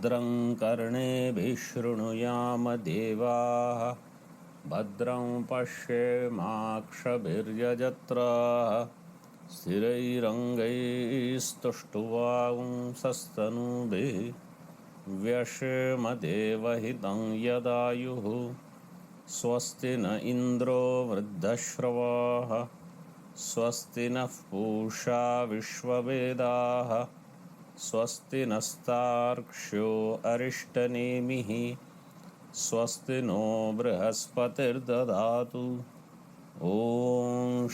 भद्रं कर्णेभिः शृणुयाम देवाः भद्रं पश्येमाक्षभिर्यजत्राः स्थिरैरङ्गैस्तुष्टुवांसस्तनूभिः व्यशेम देवहितं यदायुः स्वस्ति न इन्द्रो वृद्धश्रवाः स्वस्ति नः पूषा विश्ववेदाः स्वस्ति नस्तार्क्ष्यो अरिष्टनेमिः स्वस्ति नो बृहस्पतिर्दधातु। ॐ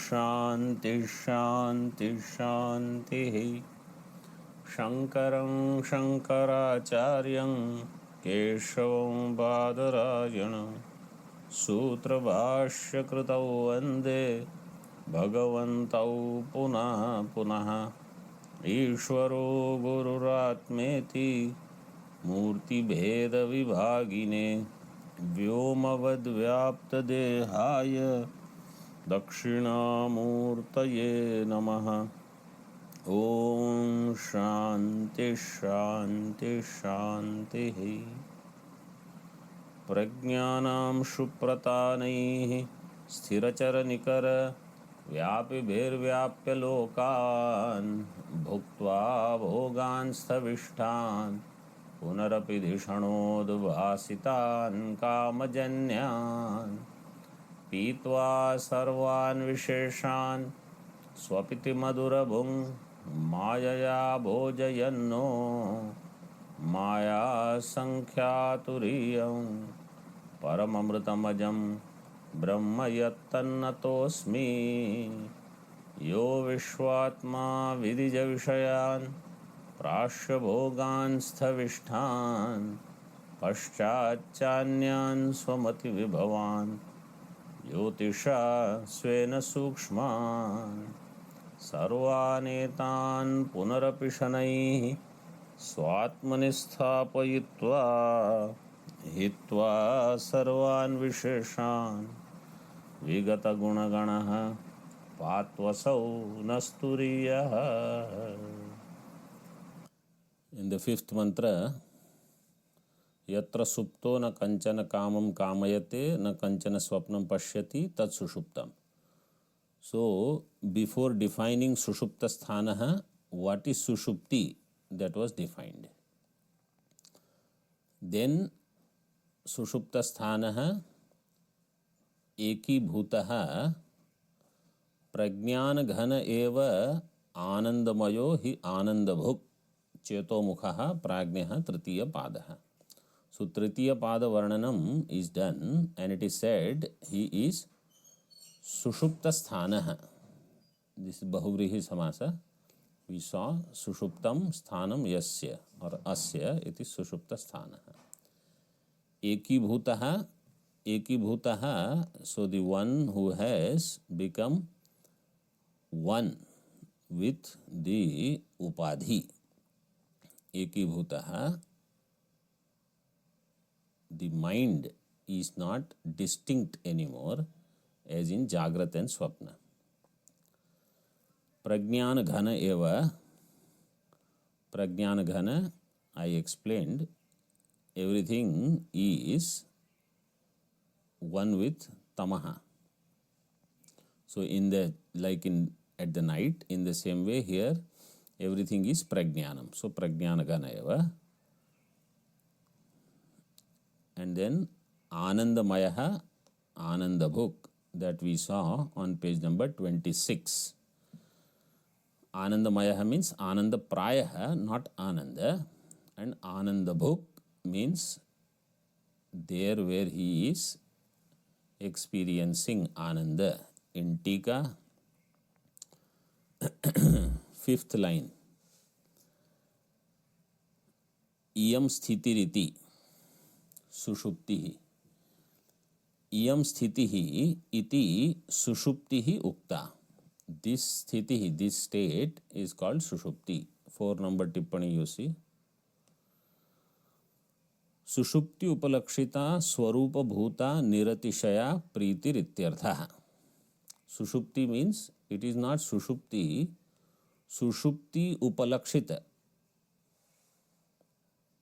शान्ति शान्ति शान्तिः। शङ्करं शङ्कराचार्यं केशवं बादरायणं सूत्रभाष्यकृतौ वन्दे भगवन्तौ पुनः पुनः। ईश्वरो गुरुरात्मेति मूर्तिभेदविभागिने व्योमवद्व्याप्तदेहाय दक्षिणामूर्तये नमः। ॐ शान्ति शान्ति शान्तिः। प्रज्ञानां सुप्रतानैः स्थिरचरनिकर व्यापिभिर्व्याप्य लोकान् भुक्त्वा भोगान् स्थविष्ठान् पुनरपि धिषणोद्भासितान् कामजन्यान् पीत्वा सर्वान् विशेषान् स्वपिति मधुरभुं मायया भोजयन्नो मायासङ्ख्यातुरीयं परममृतमजं ब्रह्म यत्तन्नतोऽस्मि। यो विश्वात्मा विदिजविषयान् प्राश्यभोगान् स्थविष्ठान् पश्चाच्चान्यान् स्वमतिविभवान् ज्योतिषा स्वेन सूक्ष्मान् सर्वानेतान् पुनरपि शनैः स्वात्मनि स्थापयित्वा हित्वा सर्वान् विशेषान् विगतगुणगणः पात्वसौ नस्तुरीयः। In the fifth mantra, yatra supto na kanchana kamam kamayate na kanchana swapnam pashyati tat sushuptam. So, before defining sushupta sthanaha, what is sushupti? That was defined. Then, sushupta sthanaha ekibhutaha प्रज्ञान घन एव आनंदमयो हि आनंदभुक् चेतोमुखः प्राज्ञः तृतीय पादः. So तृतीय पाद वर्णनम is done and it is said he is सुषुप्त स्थानः. This is बहुव्रीहि समासः. We saw सुषुप्तम स्थानम यस्य और अस्य इति सुषुप्त स्थानः. एकीभूतः ekibhutah, so the one who has become one with the upadhi. Ekibhutah, the mind is not distinct anymore as in Jagrat and Swapna. Prajnana ghana eva, Prajnana ghana, I explained, everything is one with tamaha. So in the at the night, in the same way here everything is prajnanam. So prajnana gana eva. And then anandamayaha anandabhuk, that we saw on page number 26. Anandamayaha means ananda prayaha, not ananda, and anandabhuk means there where he is experiencing ananda. In Tika, 5th line, iyam sthitiriti sushuptihi. Iyam sthitihi iti sushuptihi ukta. This sthitihi, this state is called sushupti. 4 number tippani you see. सुषुप्ति उपलक्षिता स्वरूप भूता निरतिशया प्रीतिरित्यर्थः. सुषुप्ति means it is not sushupti, sushupti upalakshita.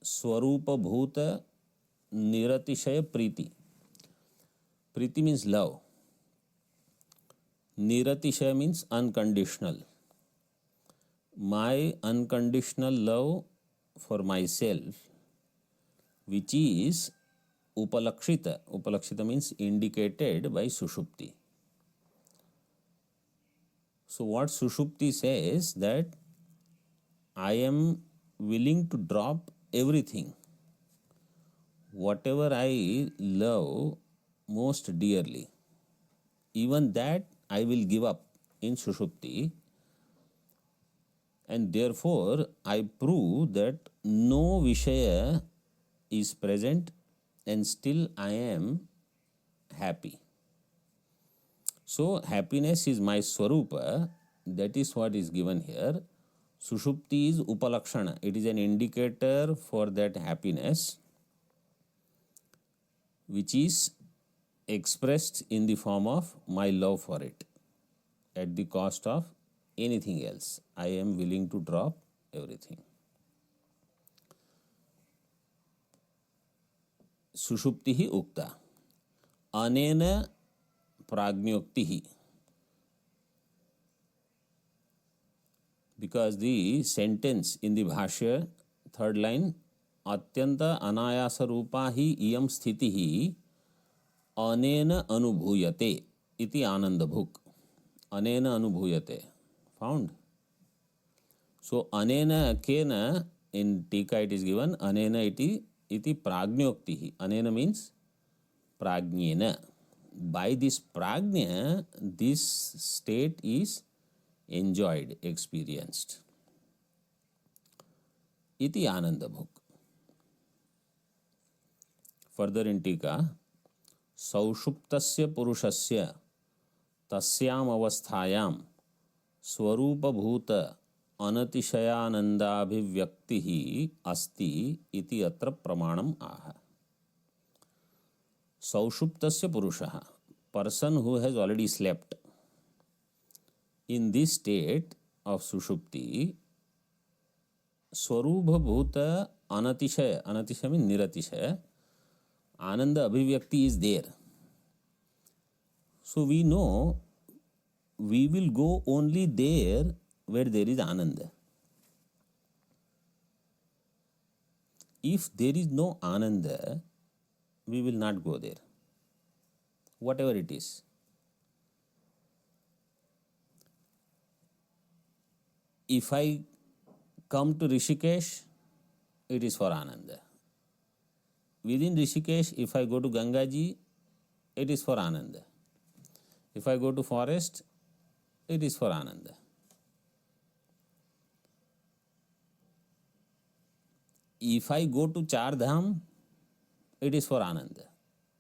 स्वरूपभूत निरतिशय प्रीति. Priti means love. Niratishaya means unconditional. My unconditional love for myself, which is upalakshita. Upalakshita means indicated by Sushupti. So what Sushupti says that I am willing to drop everything. Whatever I love most dearly, even that I will give up in Sushupti, and therefore I prove that no Vishaya is present and still I am happy. So happiness is my Swarupa, that is what is given here. Sushupti is Upalakshana, it is an indicator for that happiness which is expressed in the form of my love for it at the cost of anything else. I am willing to drop everything. Sushupti ukta anena prajñokti, because the sentence in the Bhashya, third line, atyanta anayasa rupa hi iyam sthiti hi anena anubhuyate iti anandabhuk. Anena anubhuyate, found. So anena kena, in Tika it is given anena iti prajñokti. Anena means prajñena. By this prajna, this state is enjoyed, experienced. Iti anandabhuk. Further in Tika, saushuptasya purushasya tasyam avasthayam swarupabhuta anatishyanandabhivyaktihi asti iti atra pramanam aha. Saushuptasya purushaha, person who has already slept. In this state of Sushupti, Swarupabhuta anatishaya, anatishaya means niratishaya, Ananda Abhivyakti is there. So we know we will go only there where there is Ananda. If there is no Ananda, we will not go there, whatever it is. If I come to Rishikesh, it is for Ananda. Within Rishikesh, if I go to Gangaji, it is for Ananda. If I go to forest, it is for Ananda. If I go to Char Dham, it is for Ananda.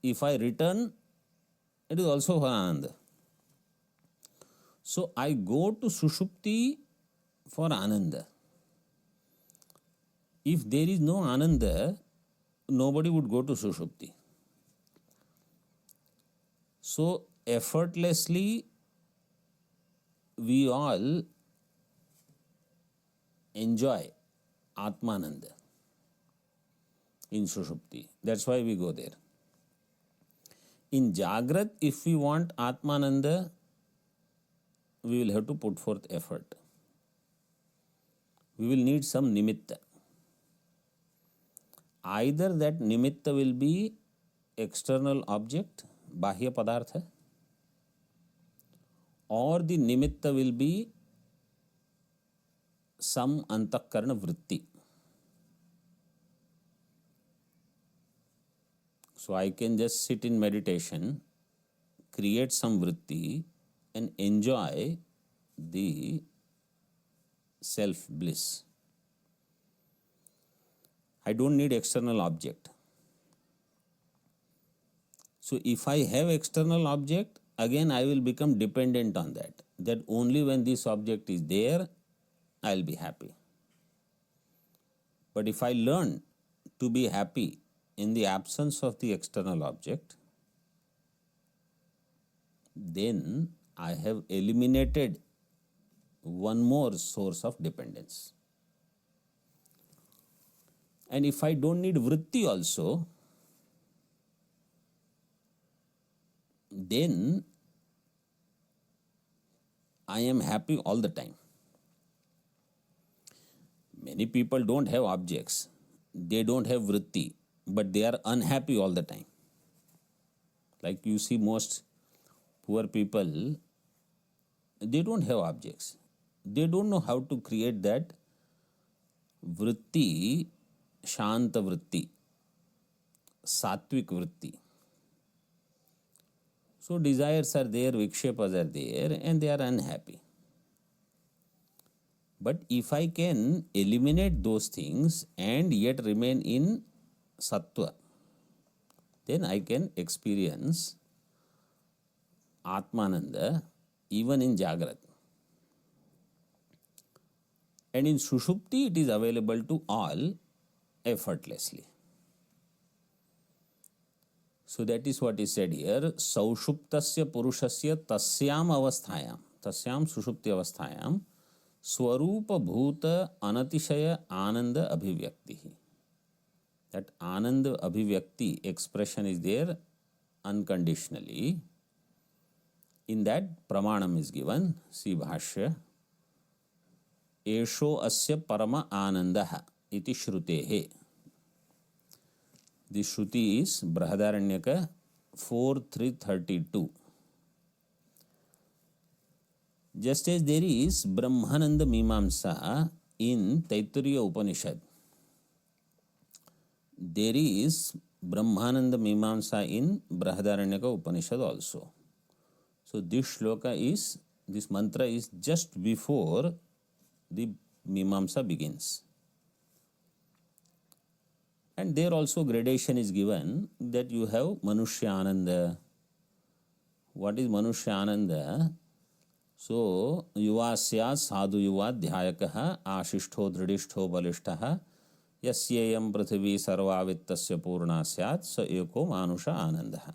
If I return, it is also for Ananda. So I go to Sushupti for Ananda. If there is no Ananda, nobody would go to Sushupti. So effortlessly, we all enjoy Atmananda in Sushupti. That's why we go there. In Jagrat, if we want Atmananda, we will have to put forth effort. We will need some nimitta. Either that nimitta will be external object, bahya padartha, or the nimitta will be some antakarana vritti. So I can just sit in meditation, create some vritti and enjoy the self bliss. I don't need external object. So if I have external object, again I will become dependent on that. That only when this object is there, I will be happy. But if I learn to be happy in the absence of the external object, then I have eliminated one more source of dependence. And if I don't need vritti also, then I am happy all the time. Many people don't have objects, they don't have vritti, but they are unhappy all the time. Like you see most poor people, they don't have objects. They don't know how to create that vritti, shanta vritti, sattvic vritti. So desires are there, vikshepas are there, and they are unhappy. But if I can eliminate those things and yet remain in sattva, then I can experience Atmananda even in Jagrat. And in Sushupti, it is available to all effortlessly. So that is what is said here. Saushuptasya purushasya tasyam avasthayam, tasyam sushupti avasthayam, swarupa bhuta anatishaya ananda abhivyakti. That ananda abhivyakti expression is there unconditionally. In that pramanam is given. See bhashya. Esho asya parama anandaha iti shrutehe. The Shruti is Brahadaranyaka 4.3.32. Just as there is Brahmananda Mimamsa in Taittiriya Upanishad, there is Brahmananda Mimamsa in Brahadaranyaka Upanishad also. So this shloka is, this mantra is just before the Mimamsa begins. And there also gradation is given that you have Manushya Ananda. What is Manushya Ananda? So, Yuvasya sadhu yuva dhyayakaha ashishto dridishto balishtaha yasyayam prithivi sarvavittasya purna syat sa eko manusha anandaha.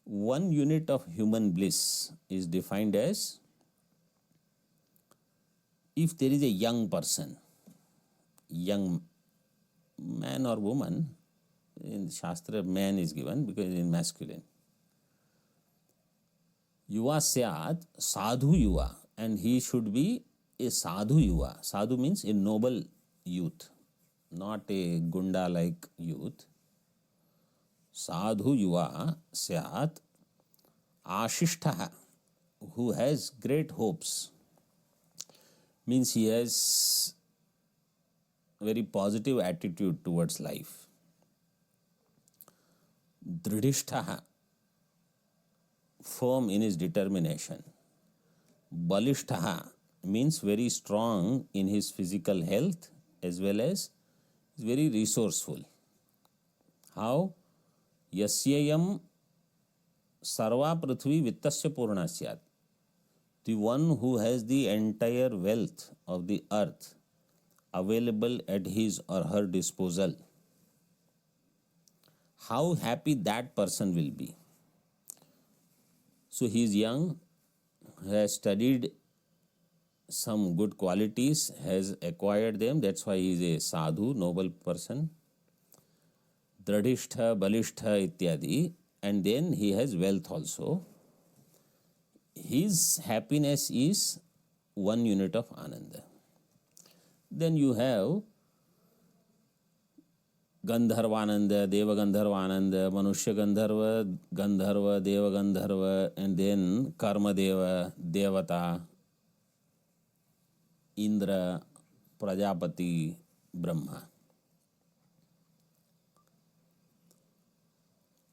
1 unit of human bliss is defined as, if there is a young person, young man or woman, in Shastra man is given because it is in masculine. Yuva syat sadhu yuva, and he should be a sadhu yuva. Sadhu means a noble youth, not a gunda like youth. Sadhu yuva syat ashishtaha, who has great hopes, means he has very positive attitude towards life. Dridishtaha, firm in his determination. Balishtaha means very strong in his physical health as well as very resourceful. How? Yasyayam sarva prithvi vittasya purna syat. The one who has the entire wealth of the earth available at his or her disposal, how happy that person will be. So he is young, has studied some good qualities, has acquired them, that's why he is a sadhu, noble person. Dradhishtha, balishtha ityadi, and then he has wealth also. His happiness is 1 unit of ananda. Then you have Gandharvananda, Deva Gandharvananda, Manushya Gandharva, Gandharva, Deva Gandharva, and then Karma Deva, Devata, Indra, Prajapati, Brahma.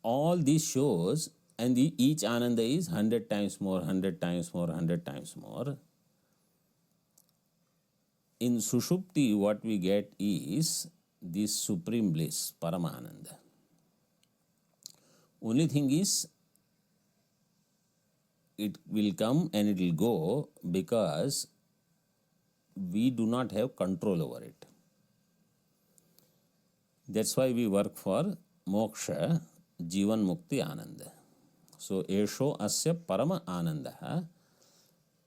All these shows, and each ananda is 100 times more, 100 times more, 100 times more. In Sushupti, what we get is this supreme bliss, Paramananda. Only thing is, it will come and it will go because we do not have control over it. That's why we work for moksha, jivan mukti ananda. So, esho asya parama anandaha.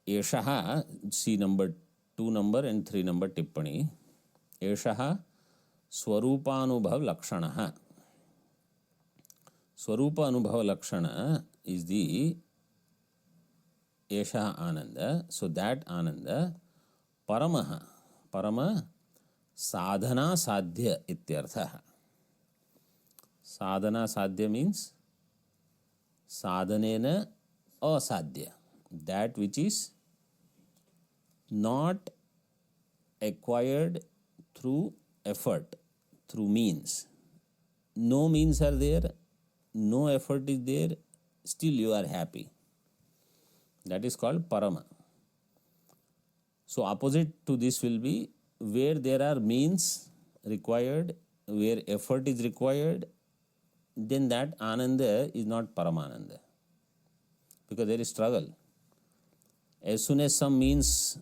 Eshaha, see number 2 number and 3 number tippani. Eshaha स्वरूपानुभव लक्षणः. स्वरूप अनुभव लक्षण is the एषः आनंद. So that आनंद परमः, परम साधना साध्य इत्यर्थः. साधना साध्य means साधनेन असाध्य, that which is not acquired through effort, through means. No means are there, no effort is there, still you are happy. That is called parama. So opposite to this will be where there are means required, where effort is required, then that ananda is not paramananda, because there is struggle. As soon as some means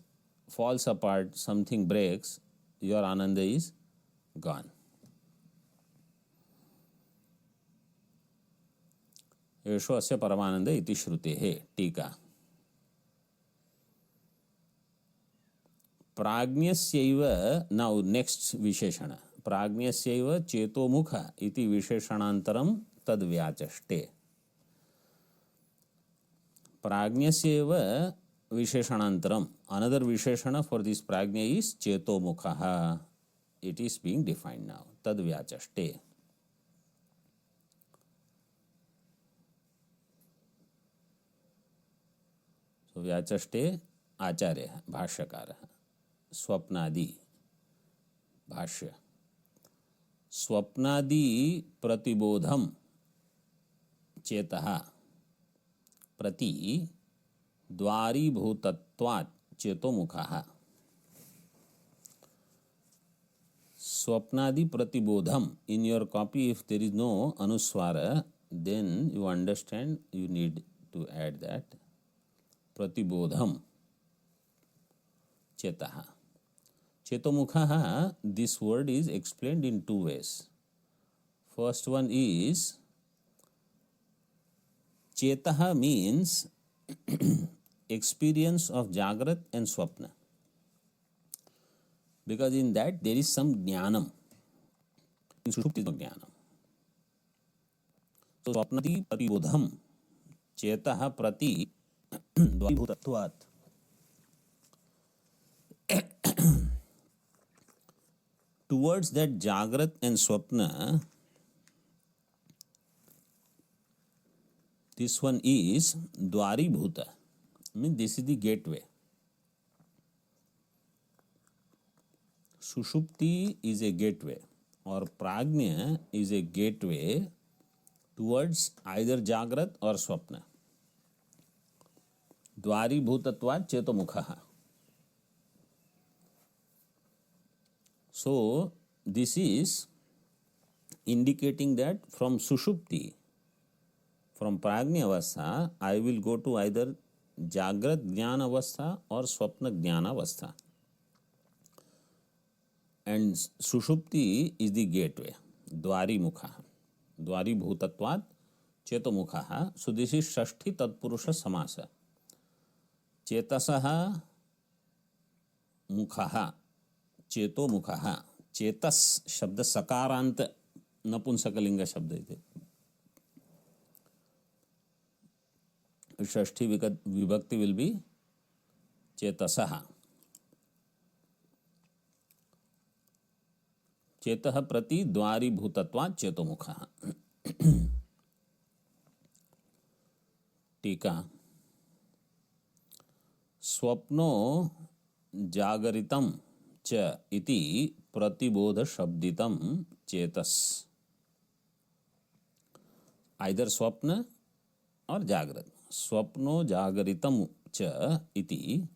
falls apart, something breaks, your ananda is gone. एषो अस्य परमानंद इति श्रुतेः. टीका. प्राज्ञस्यैव. Now next विशेषण. प्राज्ञस्यैव चेतोमुख इति विशेषणान्तरं तद्व्याचष्टे. प्राज्ञस्यैव विशेषणान्तरम, another विशेषण for this prajna is चेतोमुखः. It is being defined now. तद्व्याचष्टे. So व्याचष्टे आचार्यः भाष्यकारः. स्वप्नादि भाष्य. स्वप्नादि प्रतिबोधम चेतः प्रति द्वारीभूतत्वात् चेतोमुखः. स्वप्नादि प्रतिबोधम. In your copy, if there is no anuswara, then you understand, you need to add that. Pratibodham Chetaha. Chetomukha, this word is explained in two ways. First one is Chetaha means experience of Jagrat and Swapna, because in that there is some jnanam. In Sushupti is no jnanam. So Swapnati Pratibodham Chetaha Prati Dvaribhutatvat. Towards that Jagrat and Swapna, this one is Dvaribhuta. I mean, this is the gateway. Sushupti is a gateway, or Prajna is a gateway towards either Jagrat or Swapna. Dvaribhutatvat Chetomukha. So this is indicating that from Sushupti, from Prajna Avastha, I will go to either Jagrat Jnana Avastha or Swapna Jnana Avastha. And Sushupti is the gateway, Dvarimukha. Dvaribhutatvat Chetomukha. So this is Shashti Tatpurusha Samasa. Chetasaha Mukhaha. चेतो मुखः. Chetas शब्द सकारांत नपुंसकलिंग शब्द इति. षष्ठी विभक्ति will be चेतसः. चेतः प्रति द्वारीभूतत्वात् चेतोमुखः. टीका. स्वप्नो जागरितम् च इति प्रतिबोध शब्दितम चेतस. आइदर स्वप्न और जागृत. स्वप्नो जागरितम च इति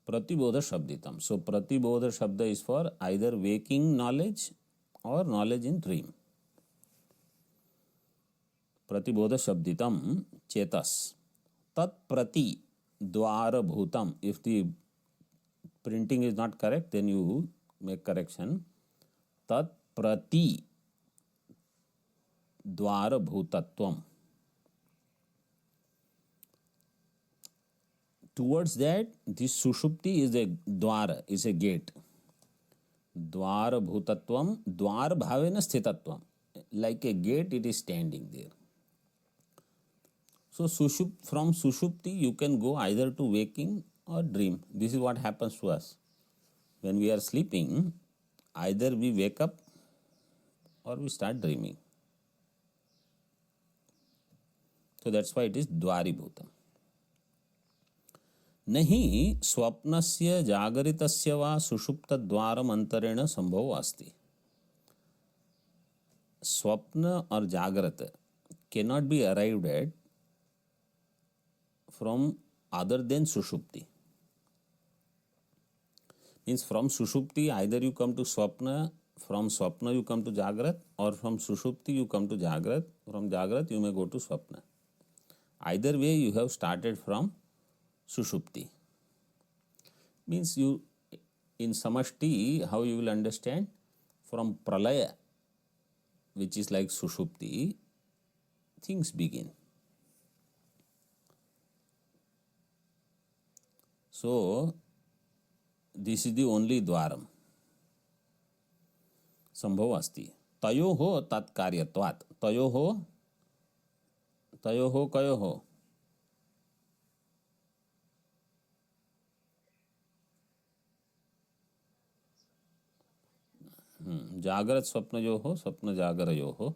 प्रतिबोध शब्दितम. सो प्रतिबोध शब्द is for either waking knowledge और नॉलेज इन ड्रीम. प्रतिबोध शब्दितम चेतस. तत्प्रति द्वारभूतम. If the printing is not correct, then you make correction. Tat prati dvara bhutatvam. Towards that, this Sushupti is a dwara, is a gate. Dwar bhutatvam, dwar bhavena sthitatvam. Like a gate, it is standing there. So from sushupti, you can go either to waking or dream. This is what happens to us. When we are sleeping, either we wake up or we start dreaming. So that's why it is dwaribhutam. नहीं स्वप्नस्य जागरितस्य वा सुषुप्तद्वारम अंतरेण संभव अस्ति. स्वप्न और जागृत cannot be arrived at from other than sushupti. Means from sushupti either you come to swapna, from swapna you come to jagrat, or from sushupti you come to jagrat, from jagrat you may go to swapna. Either way you have started from sushupti. Means you, in samashti, how you will understand, from pralaya, which is like sushupti, things begin. So this is the only dwaram. संभव अस्ति. तयोः तत्कार्यत्वात्. तयोः कयोः जागृत स्वप्नयोः स्वप्न जागरयोः.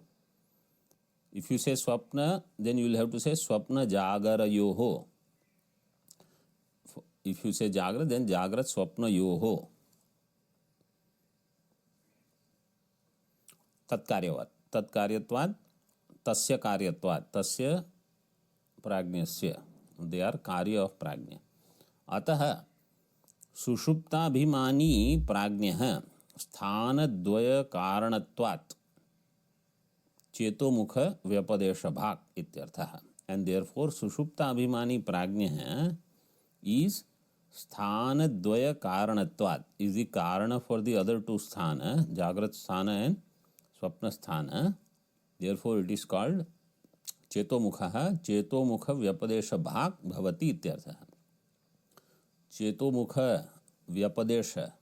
If you say swapna, then you will have to say swapna jagarayoho. If you say jagrat, then jagrat swapna yoho. तत्कार्यत्वात् तस्य कार्यत्वात् तस्य प्राज्ञस्य. They are कार्य of प्राज्ञ. अतः सुषुप्ताभिमानी प्राज्ञः स्थानद्वय कारणत्वात् चेतोमुख व्यपदेश भाग इत्यर्थः. And therefore सुषुप्ताभिमानी प्राज्ञः is sthanadvaya karanatvat, is the karana for the other two sthana, jagrat sthana and swapna sthana. Therefore it is called chetomukha. Chetomukha vyapadesha bhag bhavati ityartha. Chetomukha vyapadesha,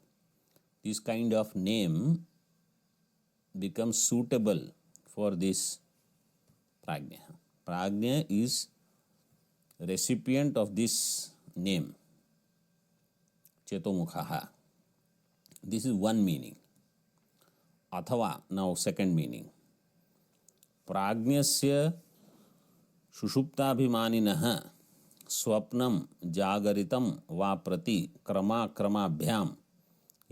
this kind of name becomes suitable for this prajna. Prajna is recipient of this name, chetomukha. This is one meaning. Athava, now second meaning. Prajnasya sushuptabhimaninah swapnam jagaritam va prati krama-kramabhyam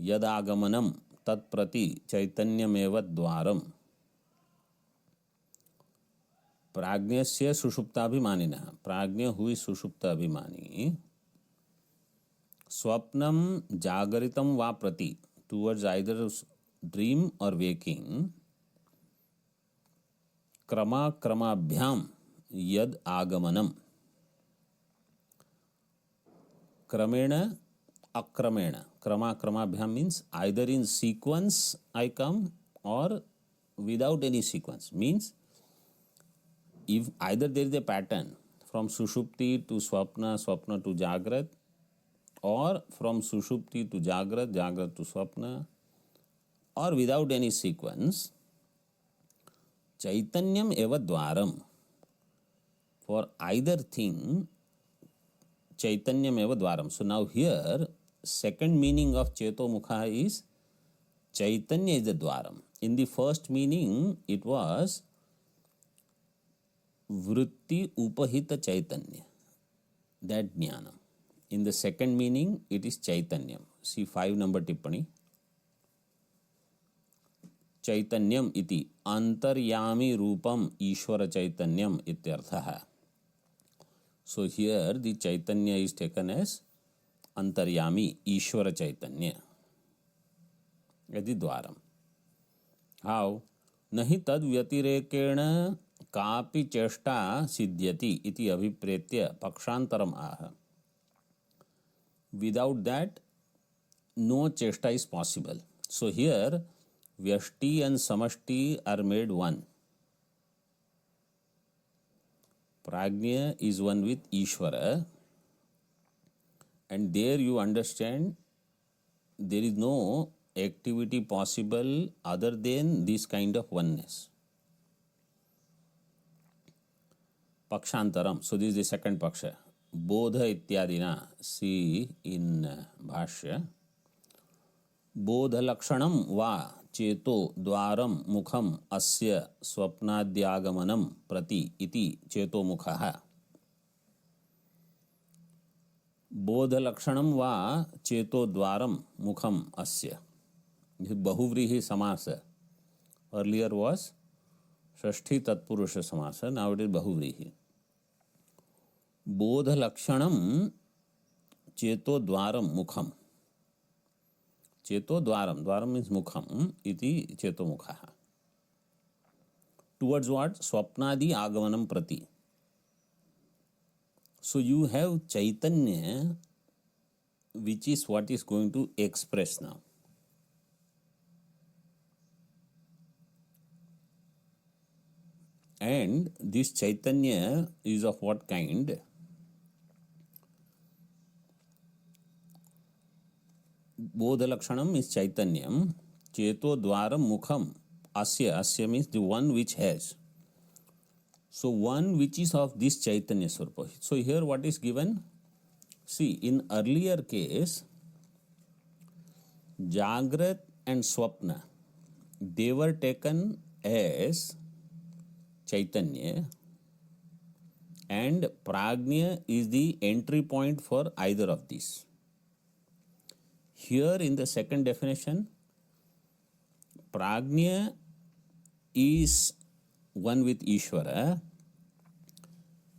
yadagamanam tat prati chaitanyameva dwaram. Prajnasya sushuptabhimaninah. Prajna, who is sushuptabhimani, swapnam jagaritam va prati, towards either dream or waking, krama-kramabhyam yad agamanam. Kramena, akramena. Krama-kramabhyam means either in sequence I come or without any sequence. Means if either there is a pattern from sushupti to swapna, swapna to jagrat, or from sushupti to jagrat, jagrat to swapna, or without any sequence, chaitanyam eva dwaram. For either thing, chaitanyam eva dwaram. So now here, second meaning of chetomukha is chaitanya is the dwaram. In the first meaning, it was vritti upahita chaitanya, that jnana. In the second meaning, it is chaitanyam. See 5 number tippani. Chaitanyam iti antaryami rupam ishvara chaitanyam ityarthaha. So here the chaitanya is taken as antaryami ishvara chaitanya. Adi dwaram. How? Nahi tad vyatirekena कापि चेष्टा सिद्ध्यति इति अभिप्रेत्य पक्षांतरम आह. Without that, no cheshta is possible. So here, vyashti and samashti are made one. Prajna is one with Ishvara, and there you understand there is no activity possible other than this kind of oneness. Pakshantaram. So this is the second paksha. Bodha ityadina. See in bhashya. बोधलक्षणं वा चेतो द्वारं मुखम अस्य स्वप्नाद्यागमनं प्रति इति चेतो मुखः. बोधलक्षणं वा चेतो द्वारं मुखम अस्य. बहुव्रीहि समास. Earlier was षष्ठी तत्पुरुष समास. Now it is बहुव्रीहि. बोधलक्षणं चेतो द्वारं मुखम. चेतो द्वारम. द्वारम means मुखम इति चेतो मुखः. Towards what? Swapnadi agamanam prati. So you have Chaitanya, which is what is going to express now. And this Chaitanya is of what kind? Bodhalakshanam is Chaitanyam. Cheto dwaram mukham. Asya. Asya means the one which has. So one which is of this Chaitanya Swarupa. So here what is given? See, in earlier case, Jagrat and Swapna, they were taken as Chaitanya, and Prajna is the entry point for either of these. Here in the second definition, Prajna is one with Ishvara,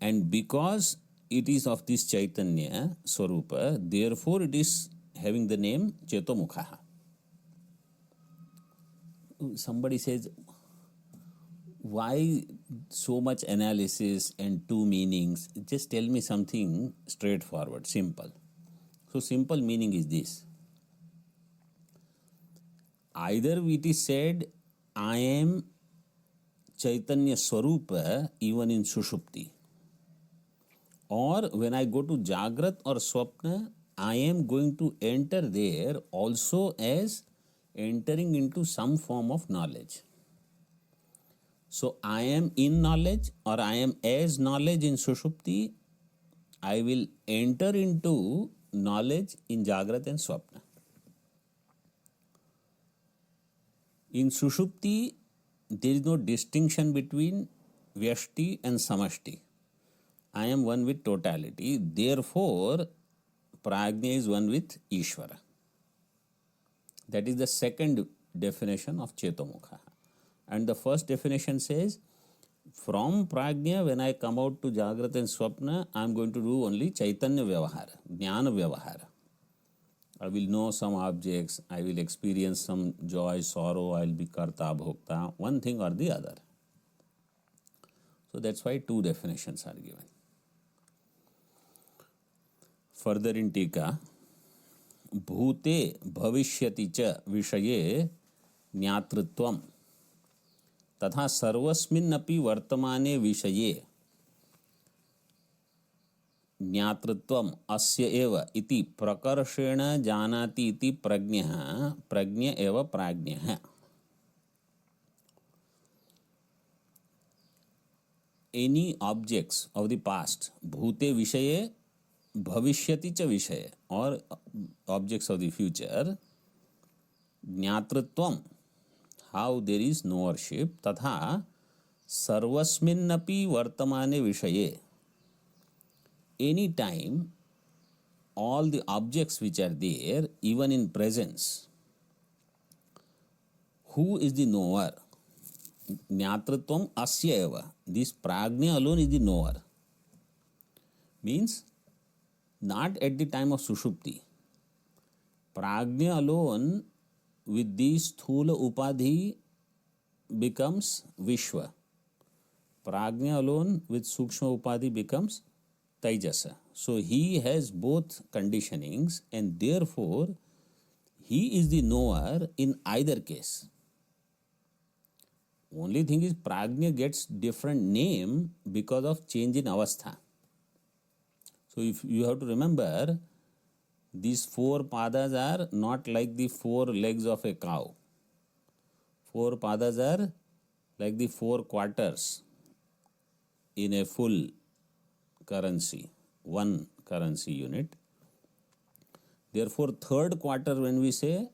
and because it is of this Chaitanya Swarupa, therefore it is having the name Chetomukha. Somebody says, why so much analysis and two meanings? Just tell me something straightforward, simple. So simple meaning is this. Either it is said, I am Chaitanya Swarupa even in Sushupti. Or when I go to Jagrat or Swapna, I am going to enter there also as entering into some form of knowledge. So I am in knowledge or I am as knowledge in Sushupti, I will enter into knowledge in Jagrat and Swapna. In Sushupti, there is no distinction between Vyashti and Samashti. I am one with totality. Therefore, Prajna is one with Ishvara. That is the second definition of Chetomukha. And the first definition says, from Prajna, when I come out to Jagrat and Swapna, I am going to do only Chaitanya Vyavahara, Jnana Vyavahara. I will know some objects, I will experience some joy, sorrow, I will be Karta, Bhokta, one thing or the other. So that's why two definitions are given. Further in Tika, Bhute Bhavishyati cha Vishaye Jnatritvam तथा सर्वस्मिन्नपि वर्तमाने विषये ज्ञातृत्वम् अस्य एव इति प्रकर्षेण जानाति इति प्रज्ञः प्रज्ञ एव प्राज्ञः. Any objects of the past, bhute vishaye, bhavishyati cha vishaye, or objects of the future, jnatritvam, how there is knowership, तथा सर्वस्मिन्नपि वर्तमाने विषये, any time all the objects which are there, even in presence, who is the knower? Jnatritvam asya eva. This prajna alone is the knower. Means not at the time of sushupti. Prajna alone with this sthula upadhi becomes Vishwa. Prajna alone with sukshma upadhi becomes Taijasa. So he has both conditionings and therefore he is the knower in either case. Only thing is Prajna gets different name because of change in avastha. So if you have to remember, These four padas are not like the four legs of a cow. Four padas are like the four quarters in a full currency, one currency unit. Therefore, third quarter, when we say,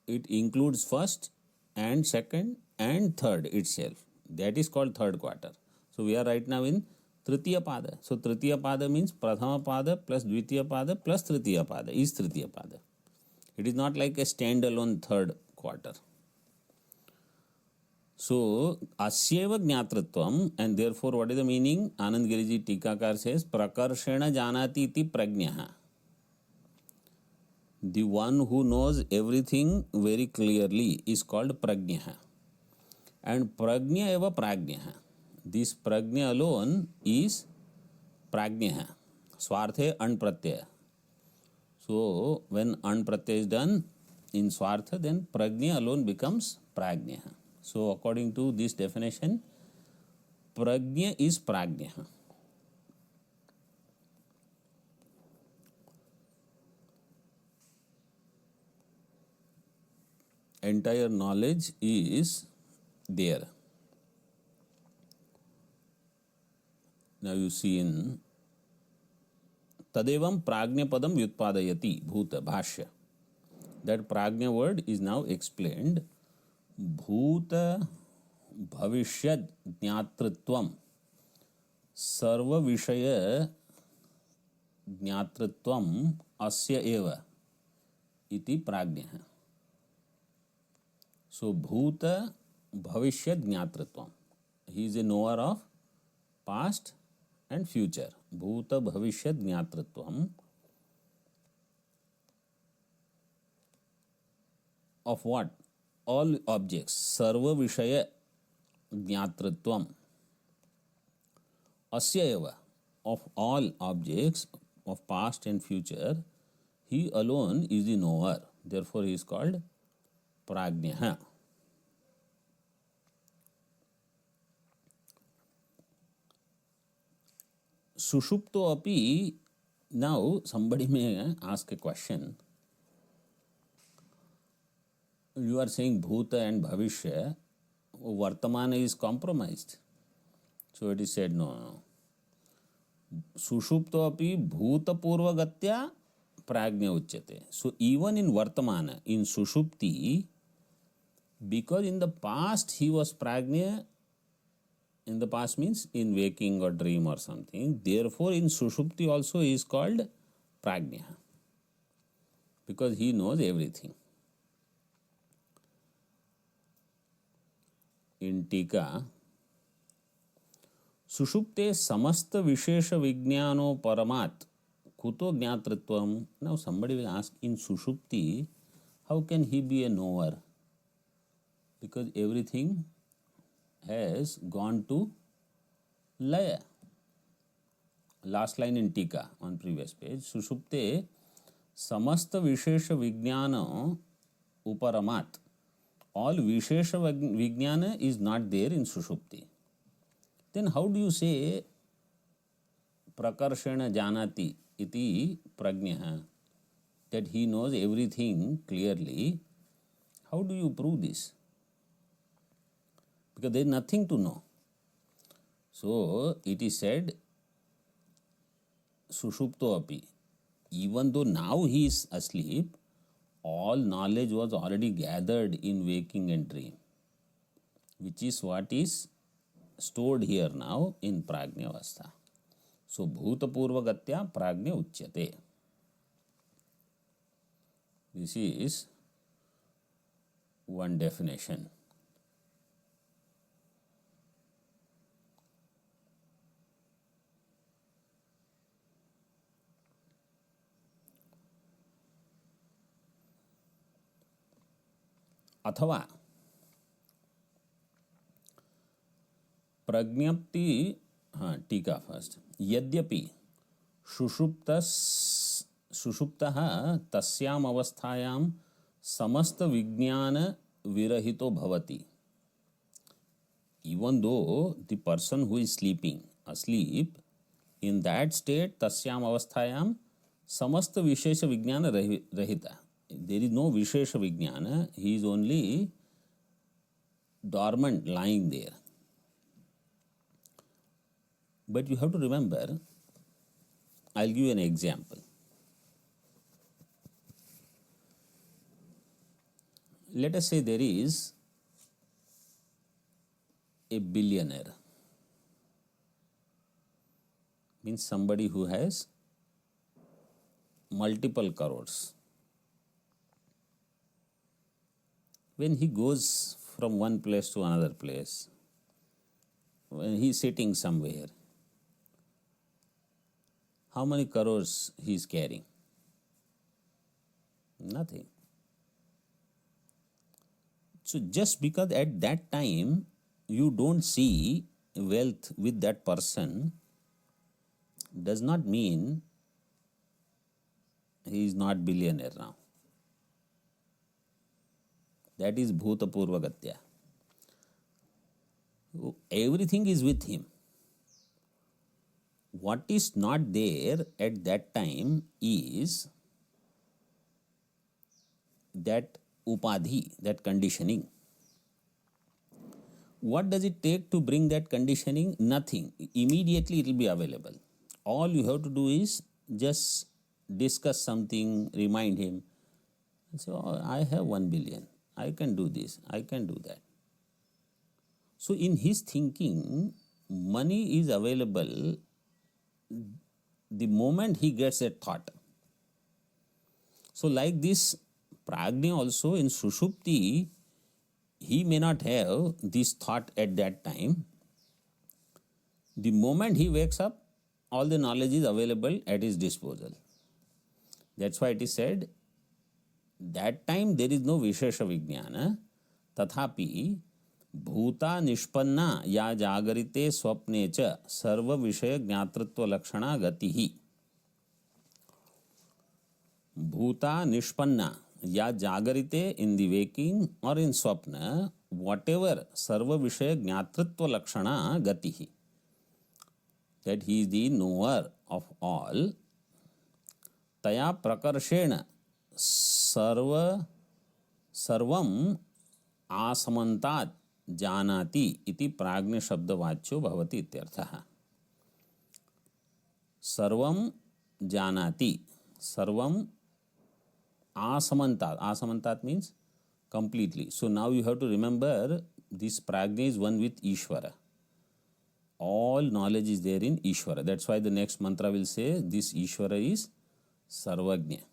it includes first and second and third itself. That is called third quarter. So we are right now in Tritiya Pada. So Tritiya Pada means Prathama Pada plus Dvitiya Pada plus Tritiya Pada is Tritiya Pada. It is not like a standalone third quarter. So asyeva jnatritvam, and therefore what is the meaning? Anand Giriji Tikakar says prakarshena janati iti prajnaha. The one who knows everything very clearly is called prajnaha. And prajna eva prajnaha. This prajna alone is prajnaha. Swarthe an pratyaya. So when an pratyaya is done in swartha, then prajna alone becomes prajnaha. So according to this definition, prajna is prajnaha. Entire knowledge is there. Now you see in Tadevam Prajna Padam Vyutpadayati Bhuta Bhashya. That Prajna word is now explained. Bhuta Bhavishyad Jnatritvam Sarva Vishaya Jnatritvam Asya Eva Iti Prajnaha. So Bhuta Bhavishyad Jnatritvam. He is a knower of past and future. Bhuta Bhavishyad Jnatritvam of what? All objects. Sarva Vishaya Jnatritvam Asya Eva. Of all objects of past and future, he alone is the knower. Therefore he is called Prajnaha. Sushupto api. Now somebody may ask a question. You are saying Bhuta and Bhavishya, Vartamana is compromised. So it is said, no. Sushupto api Bhuta Purva Gatya Prajna Uchyate. So even in Vartamana, in Sushupti, because in the past he was Prajna, in the past means in waking or dream or something, therefore in Sushupti also he is called Prajna, because he knows everything. In Tika, Sushupte samasta vishesha vijnano paramat kuto jnatritvam. Now somebody will ask, in Sushupti, how can he be a knower? Because everything has gone to Laya. Last line in Tika on previous page. Sushupte samasta vishesha vijnana uparamat. All vishesha vijnana is not there in Sushupti. Then how do you say prakarshena janati iti prajnaha, that he knows everything clearly? How do you prove this? Because there is nothing to know. So it is said Sushupto api. Even though now he is asleep, all knowledge was already gathered in waking and dream, which is what is stored here now in Prajna Avastha. So Bhuta Purva Gatya Prajna Uchyate. This is one definition. अथवा प्रज्ञप्ति, हाँ टीका first. यद्यपि सुषुप्तः तस्याम अवस्थायां समस्त विज्ञान विरहितो भवति. Even though the person who is asleep, in that state, tasyam avasthayam समस्त विशेष विज्ञान रहिता. There is no Vishesha Vijnana, he is only dormant, lying there. But you have to remember, I'll give you an example. Let us say there is a billionaire, means somebody who has multiple crores. When he goes from one place to another place, when he is sitting somewhere, how many crores he is carrying? Nothing. So just because at that time you don't see wealth with that person does not mean he is not billionaire now. That is Bhuta Purvagatya. Everything is with him. What is not there at that time is that upadhi, that conditioning. What does it take to bring that conditioning? Nothing. Immediately it will be available. All you have to do is just discuss something, remind him. So, I have 1 billion. I can do this. I can do that. So, in his thinking, money is available the moment he gets a thought. So, like this, Prajna also in Sushupti, he may not have this thought at that time. The moment he wakes up, all the knowledge is available at his disposal. That's why it is said, that time there is no Vishesha Vijnana, tathapi bhuta nishpanna ya jagarite swapne cha sarva vishaya jnatritva lakshana gatihi. Bhuta nishpanna ya jagarite, in the waking or in swapna, whatever sarva vishaya jnatritva lakshana gatihi, that he is the knower of all, taya prakarshena sarvam asamantat janati iti prajna shabdavachyo bhavati ityartha. Sarvam janati, sarvam asamantat. Asamantat means completely. So now you have to remember, this prajna is one with Ishvara. All knowledge is there in Ishvara. That's why the next mantra will say, this Ishvara is Sarvagnya.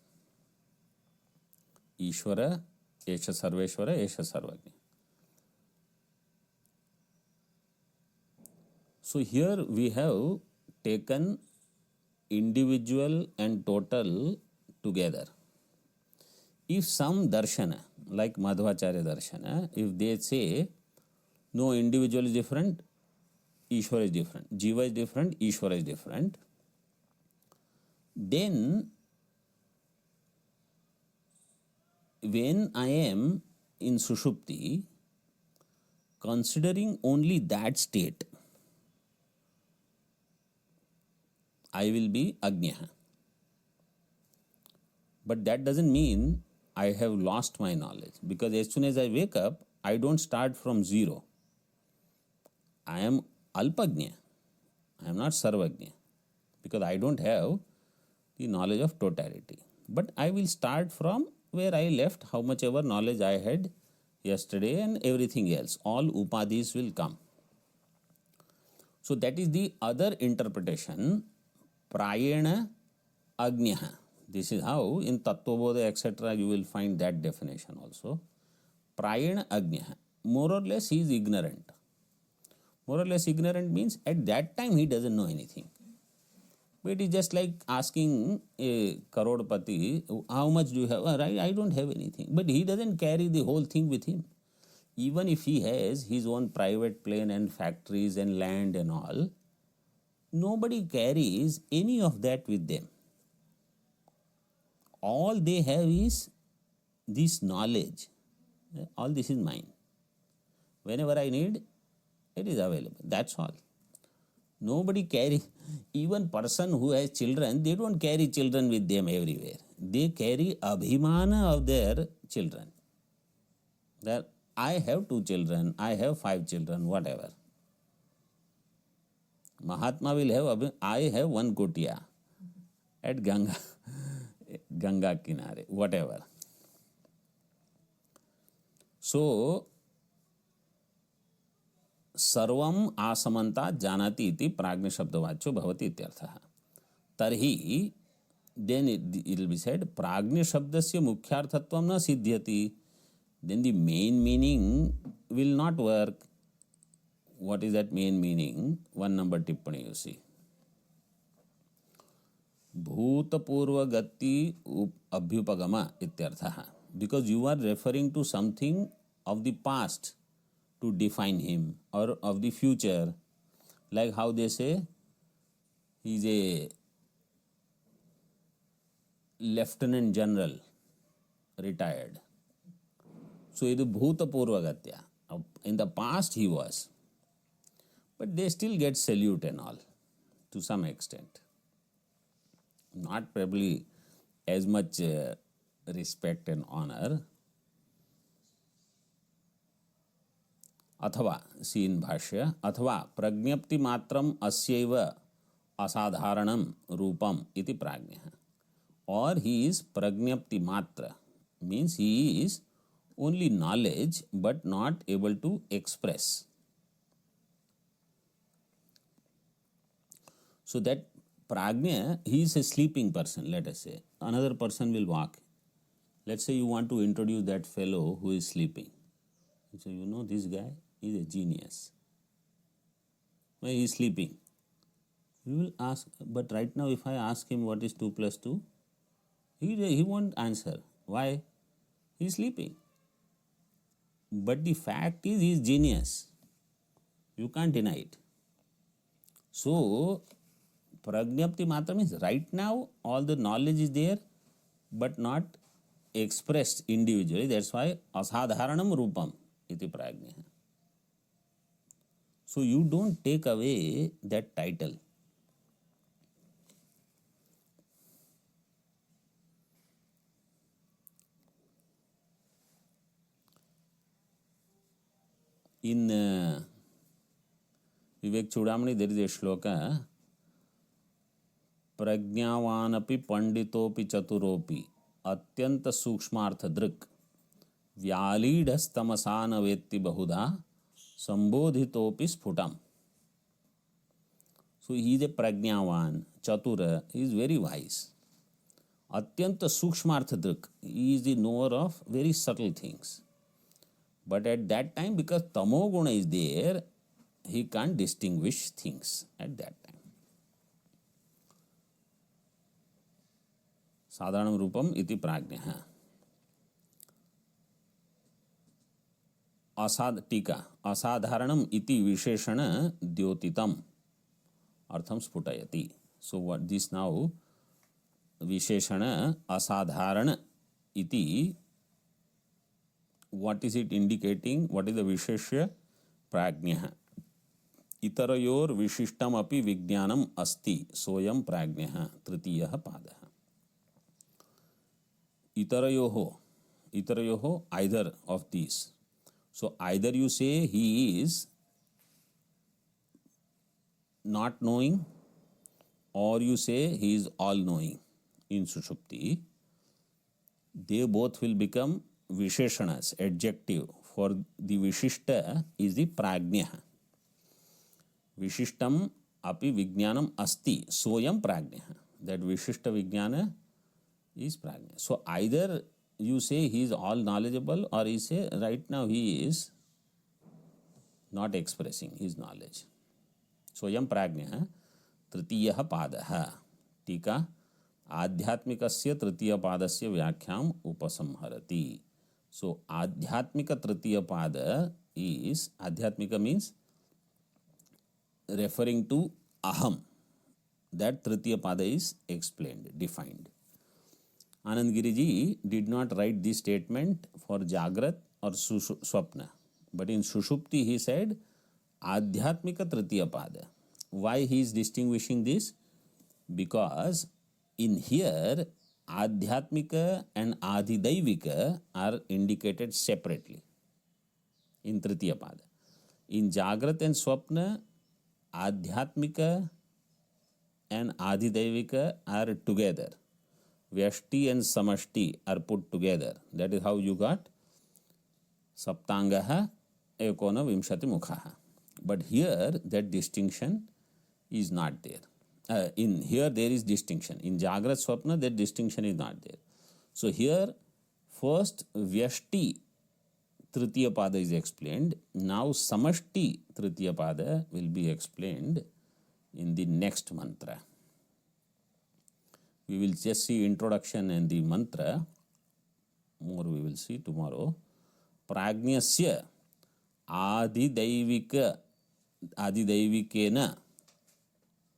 Ishvara, Esha Sarveshvara, Esha Sarvagnya. So here we have taken individual and total together. If some darshana, like Madhvacharya darshana, if they say, no, individual is different, Ishvara is different, Jiva is different, Ishvara is different, then when I am in Sushupti, considering only that state, I will be Agnya. But that doesn't mean I have lost my knowledge, because as soon as I wake up, I don't start from zero. I am Alpagnya. I am not Sarvagnya, because I don't have the knowledge of totality. But I will start from where I left, how much ever knowledge I had yesterday and everything else. All upadhis will come. So that is the other interpretation, prayena agnya. This is how in Tattvabodha etc. you will find that definition also. Prayena agnya. More or less he is ignorant. More or less ignorant means at that time he doesn't know anything. But it is just like asking a Karodpati, how much do you have? I don't have anything. But he doesn't carry the whole thing with him. Even if he has his own private plane and factories and land and all, nobody carries any of that with them. All they have is this knowledge. All this is mine. Whenever I need, it is available. That's all. Nobody carry, even person who has children, they don't carry children with them everywhere. They carry abhimana of their children. That I have 2 children, I have 5 children, whatever. Mahatma will have, I have 1 kutia at Ganga Kinare, whatever. So, सर्वम आसमंता जानाति इति प्राज्ञ शब्दवाच्यो भवति इत्यर्थः. तर्हि then it will be said प्राज्ञ शब्दस्य मुख्यार्थत्वं न सिद्ध्यति. Then the main meaning will not work. What is that main meaning? 1 number tippani you see. भूतपूर्वगति अभ्युपगम इत्यर्थः. Because you are referring to something of the past to define him, or of the future, like how they say he is a lieutenant general retired. So it is bhuta purvagatya. In the past he was, but they still get salute and all to some extent, not probably as much respect and honor. अथवा scene भाष्य अथवा प्रज्ञप्ति मात्रम अस्यैव असाधारणम रूपम इति प्राज्ञः. और ही is prajnapti matra means he is only knowledge but not able to express. So that prajna, he is a sleeping person, let us say. Another person will walk. Let's say you want to introduce that fellow who is sleeping. So you know this guy is a genius. Why he is sleeping? You will ask, but right now if I ask him what is 2 plus 2, he won't answer. Why? He is sleeping. But the fact is he is genius. You can't deny it. So, pragnapti matra means right now all the knowledge is there but not expressed individually. That's why asadharanam rupam iti prajna. So you don't take away that title. In Vivek Chudamani there is a shloka, प्रज्ञावानपि पंडितोपि चतुरोपि अत्यंत सूक्ष्मार्थ दृक् व्यालीढस्तमसा न वेत्ति बहुधा संबोधितोपि sputum. So he is a prajnavan, chatura, he is very wise. Atyanta सूक्ष्मार्थ दृक्, he is the knower of very subtle things. But at that time, because tamo guna is there, he can't distinguish things at that time. साधारणं रूपम इति प्राज्ञः. टीका असाधारणम इति विशेषण द्योतितम अर्थम स्फुटयति. So what this now विशेषण असाधारण इति, what is it indicating? What is the विशेष्य? प्राज्ञः. इतरयोर विशिष्टम अपि विज्ञानम अस्ति सोयम प्राज्ञः तृतीयः पादः. Itarayoho, either of these. So either you say he is not knowing, or you say he is all knowing in Sushupti. They both will become visheshanas, adjective. For the Vishishta is the Prajna. Vishishtam api vijnanam asti soyam Prajna. That Vishishta vijnana is prajna. So either you say he is all knowledgeable, or you say right now he is not expressing his knowledge. Soyam prajna तृतीयः पादः. टीका आध्यात्मिकस्य तृतीय पादस्य व्याख्याम उपसंहरति. So आध्यात्मिक तृतीय पाद is, आध्यात्मिक means referring to aham. That तृतीय पाद is explained, defined. Anand Giriji did not write this statement for Jagrat or Swapna, but in Sushupti he said Adhyatmika Tritiya Pada. Why he is distinguishing this? Because in here, Adhyatmika and Adhidaivika are indicated separately in Tritiya Pada. In Jagrat and Swapna, Adhyatmika and Adhidaivika are together. Vyashti and Samashti are put together. That is how you got Saptangaha Ekona Vimshati Mukhaha. But here, that distinction is not there. In here, there is distinction. In Jagrat Swapna, that distinction is not there. So here, first Vyashti Tritiya Pada is explained. Now Samashti Tritiya Pada will be explained in the next mantra. We will just see introduction and the mantra. More we will see tomorrow. Prajnasya Adidaivikena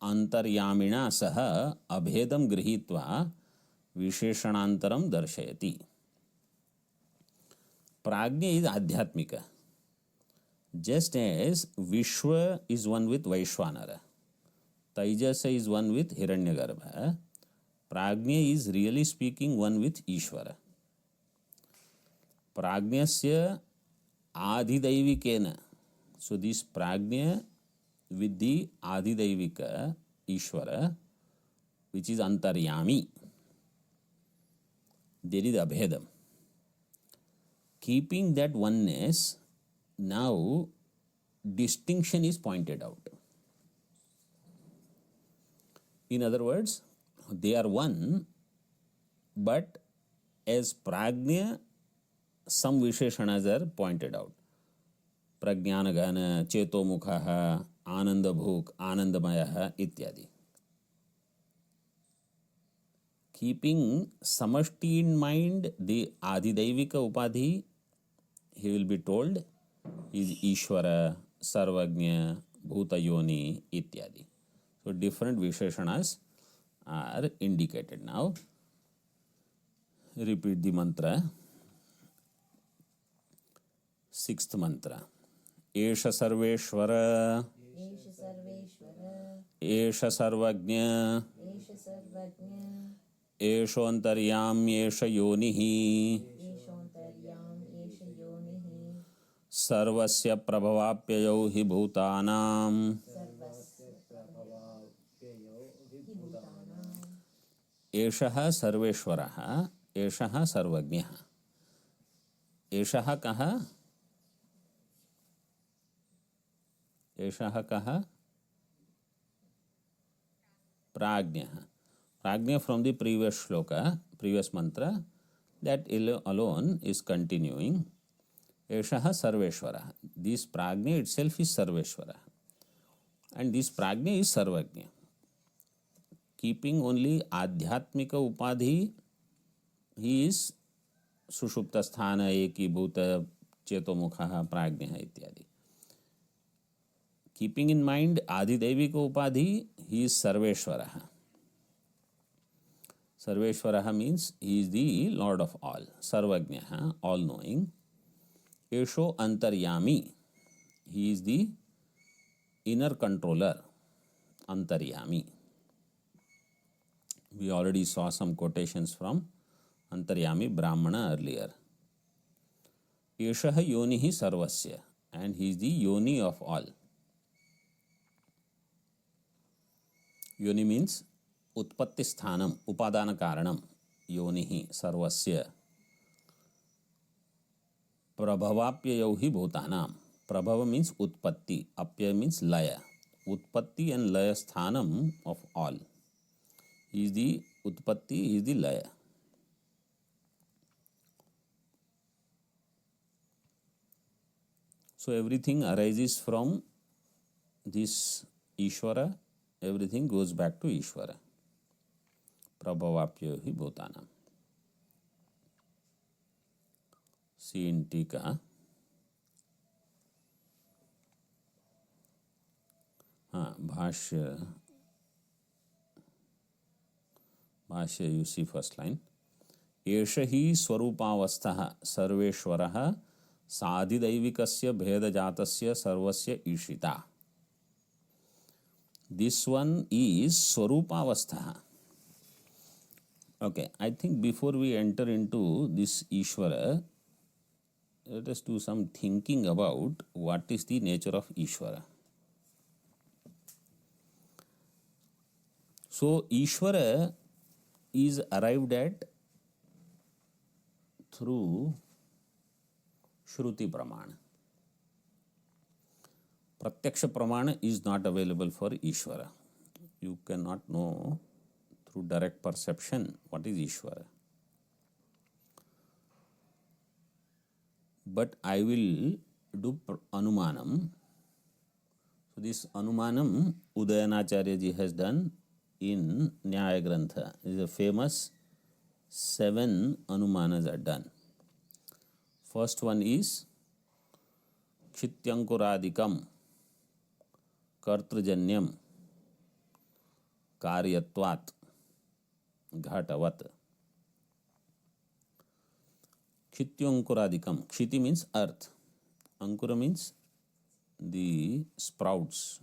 Antaryamina Saha Abhedam Grihitva Visheshanantaram Darshayati. Prajna is Adhyatmika. Just as Vishwa is one with Vaishwanara, Taijasa is one with Hiranyagarbha, Prajna is really speaking one with Ishvara. Prajnasya Adhidaivikena. So this Prajna with the Adhidaivika Ishvara, which is Antaryami, there is Abhedam. Keeping that oneness, now distinction is pointed out. In other words, they are one, but as Prajna, some Visheshanas are pointed out. Prajnanagana, Chetomukhaha, Anandabhuk, Anandamayaha, ityadi. Keeping Samashti in mind, the Adhidaivika Upadhi, he will be told, is Ishvara, Sarvagnya, Bhutayoni, ityadi. So different Visheshanas are indicated now. Repeat the mantra. Sixth mantra. Esha Sarveshvara, Esha Sarvagnya, Esho Antaryamyesha Yonihi, Sarvasya Prabhavapyayo hi Bhutanam, Eshaha Sarveshvaraha, Eshaha Sarvagnyah. Eshaha kaha? Eshaha kaha? Prajna. Prajna from the previous shloka, previous mantra, that alone is continuing. Eshaha Sarveshvara. This Prajna itself is Sarveshvara. And this Prajna is Sarvagnya. Keeping only Adhyatmika Upadhi, he is Sushupta Sthana, Eki Bhuta, Chetomukhaha, Prajna, ityadi. Keeping in mind Adhidaivika Upadhi, he is Sarveshvaraha. Sarveshvaraha means he is the Lord of all. Sarvagnya, all knowing. Esho Antaryami, he is the inner controller. Antaryami. We already saw some quotations from Antaryami Brahmana earlier. Eshaha Yonihi Sarvasya, and he is the Yoni of all. Yoni means Utpatti Sthanam, Upadana Karanam, Yonihi Sarvasya. Prabhavapyayo hi Bhutanam. Prabhava means Utpatti, Apya means Laya. Utpatti and Laya Sthanam of all. He is the Utpatti, he is the Laya. So everything arises from this Ishvara, everything goes back to Ishvara. Prabhavapyo hi Bhutanam. See in Tika. Bhashya, you see first line. Esha hi swarupavastha sarveshvaraha sadhidaivikasya bhedajatasya sarvasya ishita. This one is Swarupavastha. Okay, I think before we enter into this Ishvara, let us do some thinking about what is the nature of Ishvara. So, Ishvara is arrived at through Shruti Pramana. Pratyaksha Pramana is not available for Ishvara. You cannot know through direct perception what is Ishvara. But I will do Anumanam. So this Anumanam Udayanacharya ji has done in Nyaya Grantha. It is a famous 7 Anumanas are done. First one is Kshityankuradikam Kartrajanyam Karyatvat Ghatavat. Kshityankuradikam. Kshiti means earth. Ankura means the sprouts.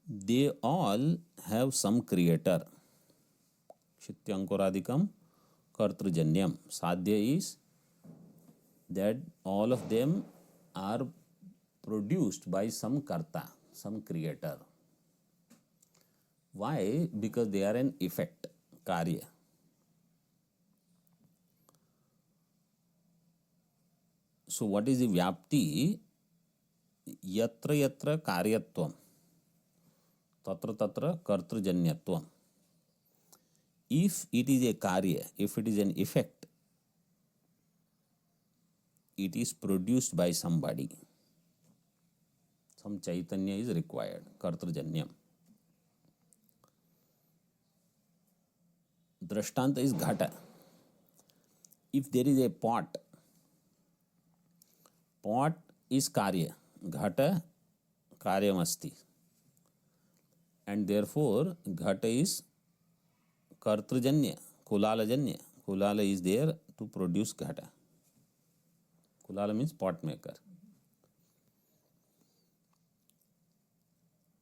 They all have some creator. Kshityankuradikam Kartrajanyam. Sadhya is that all of them are produced by some karta, some creator. Why? Because they are an effect, karya. So what is the vyapti? Yatra yatra karyatvam, tatra tatra kartrajanyatvam. If it is a karya, if it is an effect, it is produced by somebody. Some chaitanya is required, kartrajanyam. Drashtanta is ghata. If there is a pot, pot is karya, ghata karyam asti. And therefore, ghata is kartrajanya, kulalajanya. Kulala is there to produce ghata. Kulala means pot maker.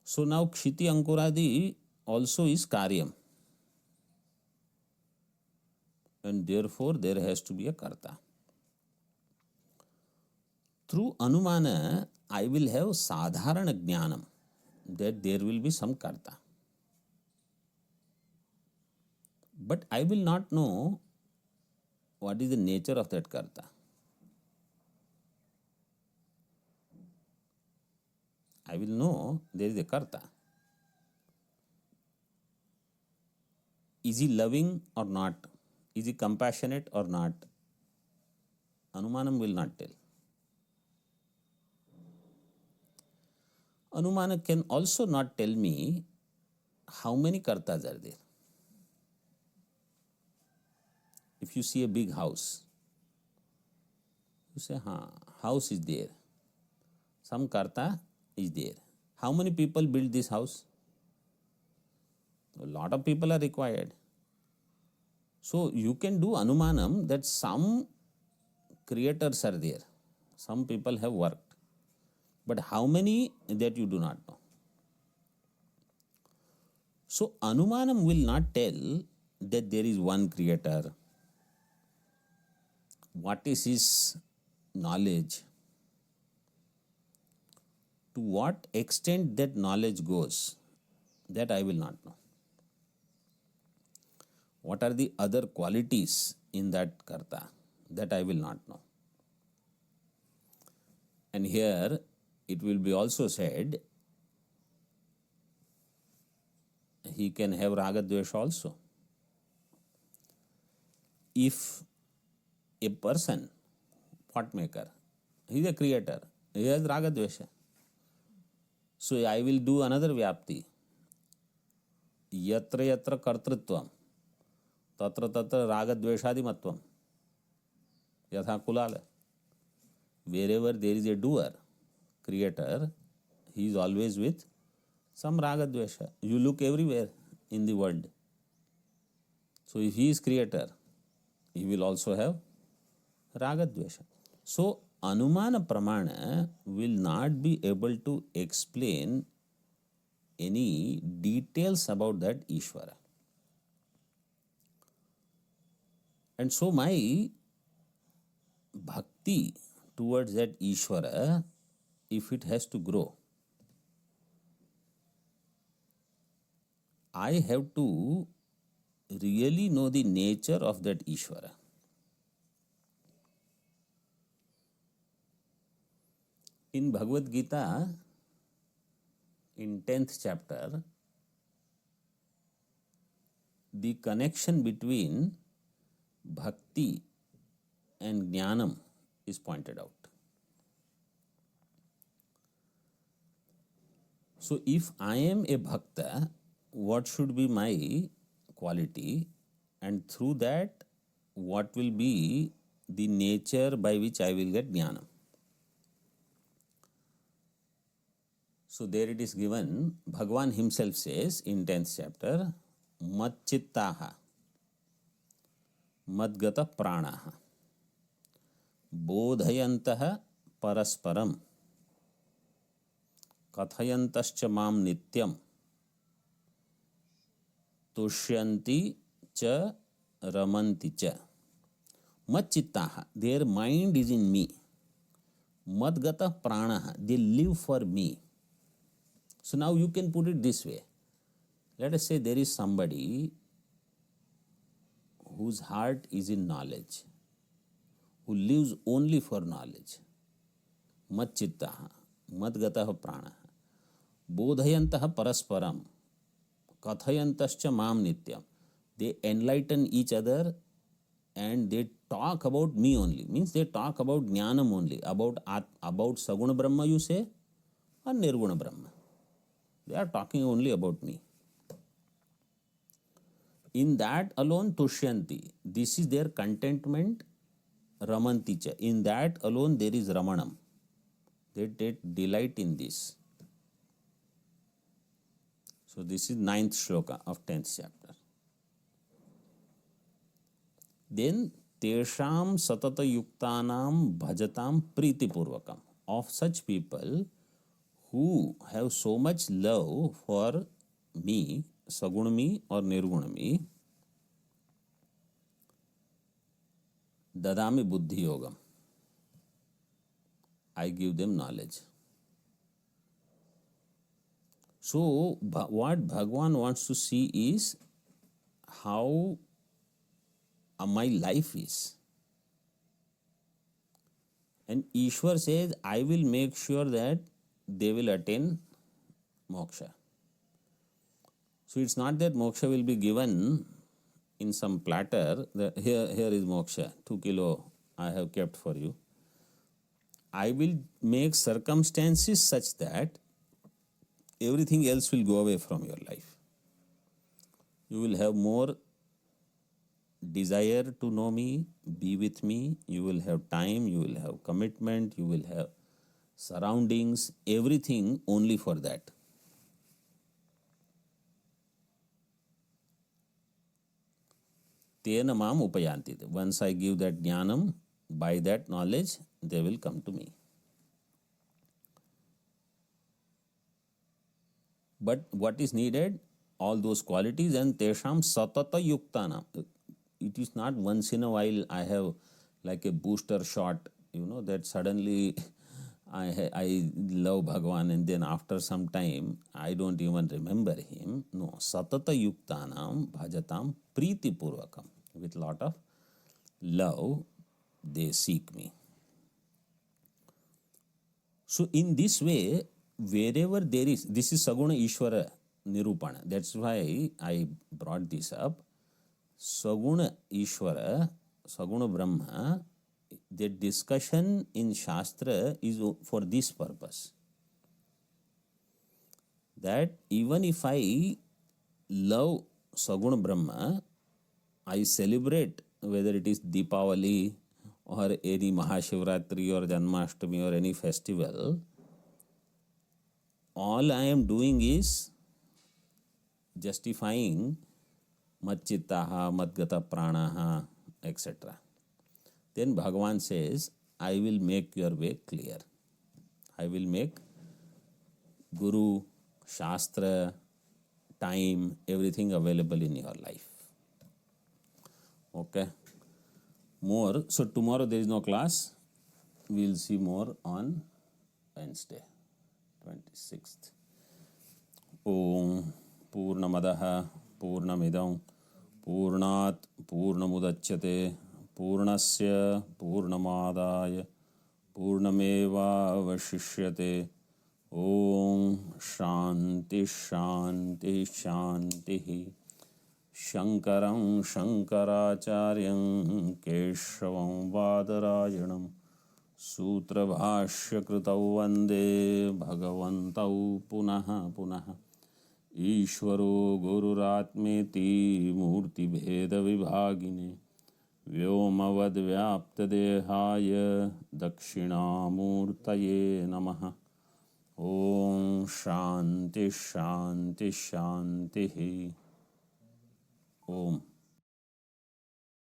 So now Kshiti Ankuradi also is karyam. And therefore there has to be a karta. Through Anumana, I will have sadharana jnanam, that there will be some karta. But I will not know what is the nature of that karta. I will know there is a karta. Is he loving or not? Is he compassionate or not? Anumanam will not tell. Anumana can also not tell me how many kartas are there. If you see a big house, you say, house is there. Some karta is there. How many people build this house? A lot of people are required. So you can do Anumanam that some creators are there. Some people have worked. But how many, that you do not know. So Anumanam will not tell that there is one creator. What is his knowledge? To what extent that knowledge goes, that I will not know. What are the other qualities in that karta, that I will not know. And here it will be also said, he can have raga dvesha also. If a person, pot maker, he is a creator, he has raga dvesha. So I will do another vyapti. Yatra yatra kartritvam, tatra tatra raga dveshadimatvam. Yatha kulala. Wherever there is a doer, creator, he is always with some raga dvesha. You look everywhere in the world. So if he is creator, he will also have raga dvesha. So Anumana Pramana will not be able to explain any details about that Ishvara. And so my bhakti towards that Ishvara, if it has to grow, I have to really know the nature of that Ishvara. In Bhagavad Gita, in 10th chapter, the connection between bhakti and jnanam is pointed out. So if I am a bhakta, what should be my quality, and through that what will be the nature by which I will get jnanam? So there it is given, Bhagavan himself says in 10th chapter, Matchittaha, Madgata Pranaha, Bodhayantaha Parasparam, Kathayantascha Mam Nityam, Tushyanti Cha Ramanti Cha. Matchittaha, their mind is in me. Madgata Pranaha, they live for me. So now you can put it this way. Let us say there is somebody whose heart is in knowledge, who lives only for knowledge. Matchittaha, madgataha pranaha, bodhayantaha parasparam, kathayantascha mam nityam. They enlighten each other and they talk about me only. Means they talk about jnanam only, about Saguna Brahma you say, or Nirguna Brahma. They are talking only about me. In that alone, tushyanti. This is their contentment, ramanticha. In that alone, there is ramanam. They take delight in this. So this is 9th shloka of 10th chapter. Then, tesham satata yuktanam bhajatam priti purvakam. Of such people who have so much love for me, Sagunami or Nirgunami, Dadami Buddhi Yogam. I give them knowledge. So, what Bhagavan wants to see is how my life is. And Ishwar says, I will make sure that they will attain moksha. So it's not that moksha will be given in some platter. Here is moksha, 2 kilo I have kept for you. I will make circumstances such that everything else will go away from your life. You will have more desire to know me, be with me. You will have time, you will have commitment, you will have surroundings, everything only for that. Tena mam upayanti. Once I give that jnanam, by that knowledge, they will come to me. But what is needed? All those qualities, and tesham satata yuktana. It is not once in a while I have like a booster shot, that suddenly I love Bhagavan and then after some time I don't even remember him. No, satata yuktanam bhajatam priti purvakam. With lot of love, they seek me. So in this way, wherever there is, this is Saguna Ishvara Nirupana. That's why I brought this up. Saguna Ishvara, Saguna Brahma, the discussion in Shastra is for this purpose. That even if I love Saguna Brahma, I celebrate whether it is Deepavali or any Mahashivratri or Janmashtami or any festival, all I am doing is justifying Matchittaha, Madgata Pranaha, etc. Then Bhagavan says, I will make your way clear. I will make Guru, Shastra, time, everything available in your life. Okay. More. So tomorrow there is no class. We'll see more on Wednesday, 26th. Om Purnamadaha Purnamidam Purnat Purnamudachyate Purnasya Purnamadaya Purnameva Vashishyate. Om Shanti Shanti Shanti. Shankaram Shankaracharyam Keshavam Vadarayanam Sutrabhashya Kritau Vande Bhagavantau Punaha Punaha Ishvaro Gururatmeti Murti Bheda Vibhagine Vyomavad Vyapta Dehaya Dakshinamurtaye Namaha. Om Shanti Shanti Shanti. Om.